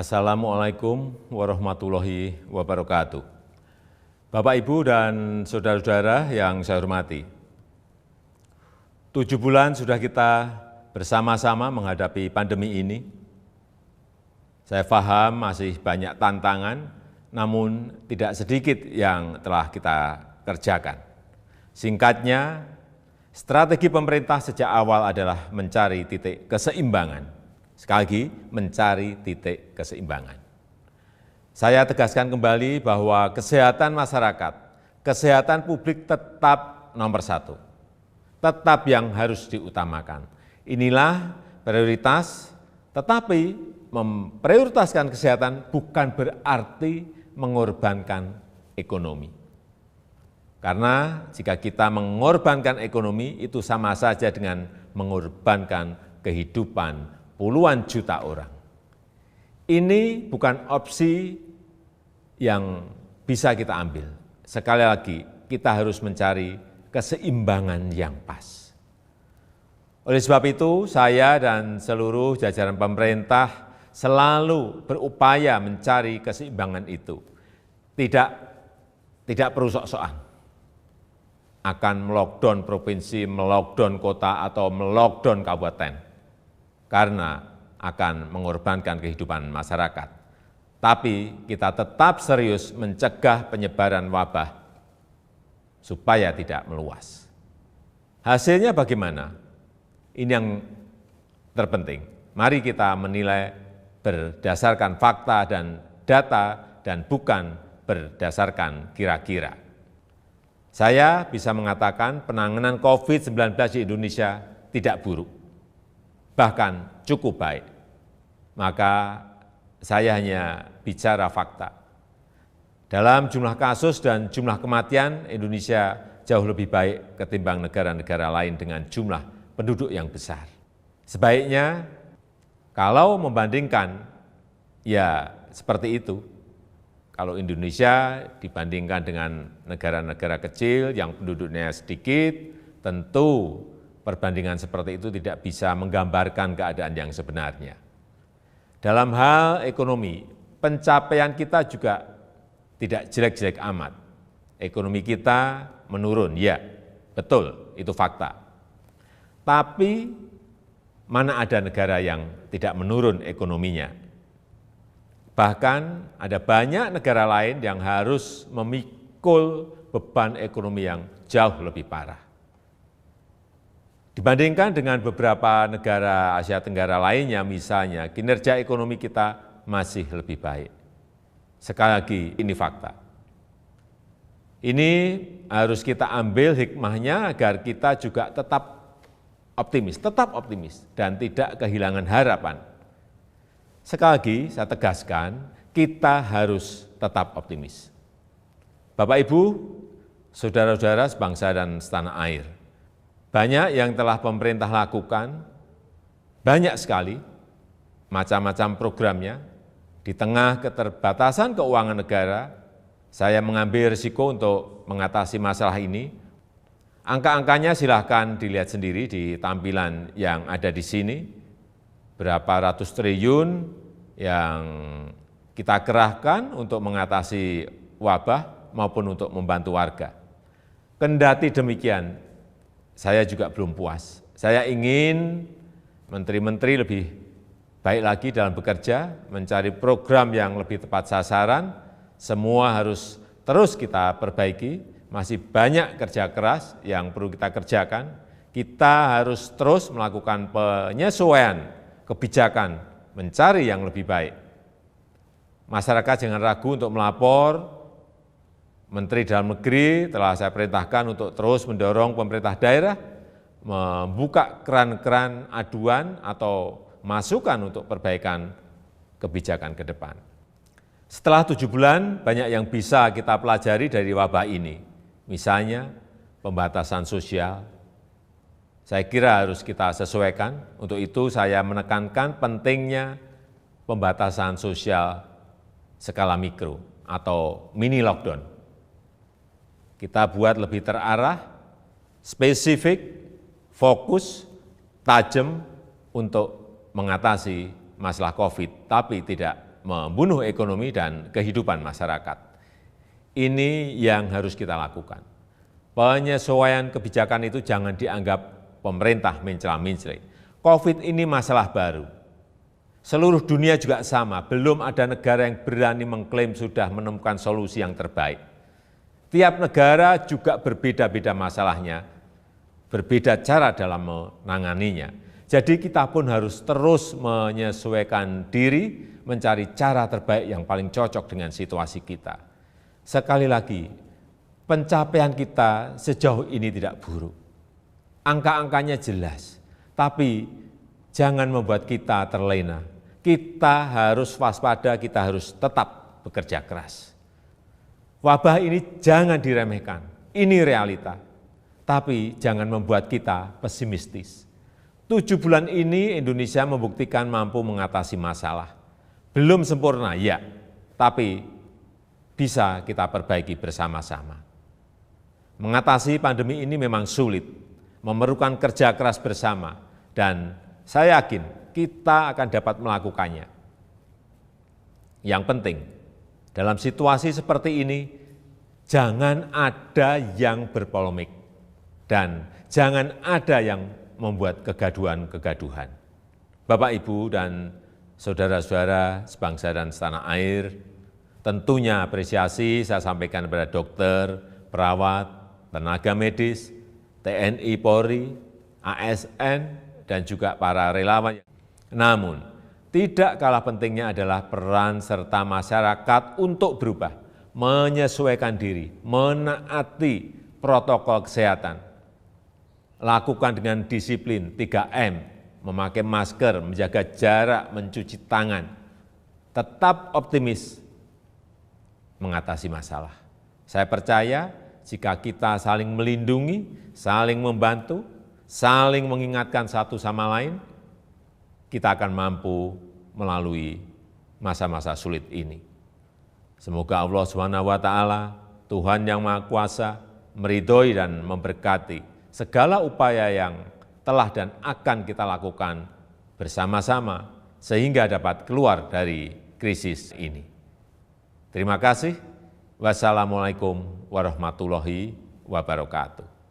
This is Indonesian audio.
Assalamualaikum warahmatullahi wabarakatuh. Bapak, Ibu, dan saudara-saudara yang saya hormati, 7 bulan sudah kita bersama-sama menghadapi pandemi ini. Saya paham masih banyak tantangan, namun tidak sedikit yang telah kita kerjakan. Singkatnya, strategi pemerintah sejak awal adalah mencari titik keseimbangan. Sekali lagi, mencari titik keseimbangan. Saya tegaskan kembali bahwa kesehatan masyarakat, kesehatan publik tetap nomor 1. Tetap yang harus diutamakan. Inilah prioritas, tetapi memprioritaskan kesehatan bukan berarti mengorbankan ekonomi. Karena jika kita mengorbankan ekonomi, itu sama saja dengan mengorbankan kehidupan puluhan juta orang. Ini bukan opsi yang bisa kita ambil. Sekali lagi, kita harus mencari keseimbangan yang pas. Oleh sebab itu, saya dan seluruh jajaran pemerintah selalu berupaya mencari keseimbangan itu. Tidak perlu sok-sokan akan melockdown provinsi, melockdown kota, atau melockdown kabupaten, karena akan mengorbankan kehidupan masyarakat. Tapi kita tetap serius mencegah penyebaran wabah supaya tidak meluas. Hasilnya bagaimana? Ini yang terpenting. Mari kita menilai berdasarkan fakta dan data dan bukan berdasarkan kira-kira. Saya bisa mengatakan penanganan COVID-19 di Indonesia tidak buruk, bahkan cukup baik. Maka saya hanya bicara fakta. Dalam jumlah kasus dan jumlah kematian, Indonesia jauh lebih baik ketimbang negara-negara lain dengan jumlah penduduk yang besar. Sebaiknya kalau membandingkan, ya seperti itu. Kalau Indonesia dibandingkan dengan negara-negara kecil yang penduduknya sedikit, tentu perbandingan seperti itu tidak bisa menggambarkan keadaan yang sebenarnya. Dalam hal ekonomi, pencapaian kita juga tidak jelek-jelek amat. Ekonomi kita menurun, ya, betul, itu fakta. Tapi mana ada negara yang tidak menurun ekonominya? Bahkan ada banyak negara lain yang harus memikul beban ekonomi yang jauh lebih parah. Dibandingkan dengan beberapa negara Asia Tenggara lainnya, misalnya, kinerja ekonomi kita masih lebih baik. Sekali lagi, ini fakta. Ini harus kita ambil hikmahnya agar kita juga tetap optimis, dan tidak kehilangan harapan. Sekali lagi, saya tegaskan, kita harus tetap optimis. Bapak, Ibu, saudara-saudara sebangsa dan setanah air, banyak yang telah pemerintah lakukan, banyak sekali macam-macam programnya. Di tengah keterbatasan keuangan negara, saya mengambil risiko untuk mengatasi masalah ini. Angka-angkanya silahkan dilihat sendiri di tampilan yang ada di sini. Berapa ratus triliun yang kita kerahkan untuk mengatasi wabah maupun untuk membantu warga. Kendati demikian, saya juga belum puas. Saya ingin menteri-menteri lebih baik lagi dalam bekerja, mencari program yang lebih tepat sasaran. Semua harus terus kita perbaiki, masih banyak kerja keras yang perlu kita kerjakan. Kita harus terus melakukan penyesuaian kebijakan, mencari yang lebih baik. Masyarakat jangan ragu untuk melapor. Menteri Dalam Negeri telah saya perintahkan untuk terus mendorong pemerintah daerah membuka keran-keran aduan atau masukan untuk perbaikan kebijakan ke depan. Setelah 7 bulan, banyak yang bisa kita pelajari dari wabah ini. Misalnya, pembatasan sosial. Saya kira harus kita sesuaikan. Untuk itu saya menekankan pentingnya pembatasan sosial skala mikro atau mini lockdown. Kita buat lebih terarah, spesifik, fokus, tajam untuk mengatasi masalah COVID, tapi tidak membunuh ekonomi dan kehidupan masyarakat. Ini yang harus kita lakukan. Penyesuaian kebijakan itu jangan dianggap pemerintah mencela-mencela. COVID ini masalah baru. Seluruh dunia juga sama, belum ada negara yang berani mengklaim sudah menemukan solusi yang terbaik. Tiap negara juga berbeda-beda masalahnya, berbeda cara dalam menanganinya. Jadi kita pun harus terus menyesuaikan diri, mencari cara terbaik yang paling cocok dengan situasi kita. Sekali lagi, pencapaian kita sejauh ini tidak buruk. Angka-angkanya jelas, tapi jangan membuat kita terlena. Kita harus waspada, kita harus tetap bekerja keras. Wabah ini jangan diremehkan, ini realita. Tapi jangan membuat kita pesimistis. 7 bulan ini Indonesia membuktikan mampu mengatasi masalah. Belum sempurna, ya, tapi bisa kita perbaiki bersama-sama. Mengatasi pandemi ini memang sulit, memerlukan kerja keras bersama, dan saya yakin kita akan dapat melakukannya. Yang penting, dalam situasi seperti ini, jangan ada yang berpolemik dan jangan ada yang membuat kegaduhan-kegaduhan. Bapak, Ibu, dan saudara-saudara sebangsa dan setanah air, tentunya apresiasi saya sampaikan kepada dokter, perawat, tenaga medis, TNI, Polri, ASN, dan juga para relawan. Namun, tidak kalah pentingnya adalah peran serta masyarakat untuk berubah, menyesuaikan diri, menaati protokol kesehatan. Lakukan dengan disiplin 3M, memakai masker, menjaga jarak, mencuci tangan. Tetap optimis mengatasi masalah. Saya percaya jika kita saling melindungi, saling membantu, saling mengingatkan satu sama lain, kita akan mampu melalui masa-masa sulit ini. Semoga Allah SWT, Tuhan yang Maha Kuasa, meridhoi dan memberkati segala upaya yang telah dan akan kita lakukan bersama-sama sehingga dapat keluar dari krisis ini. Terima kasih. Wassalamualaikum warahmatullahi wabarakatuh.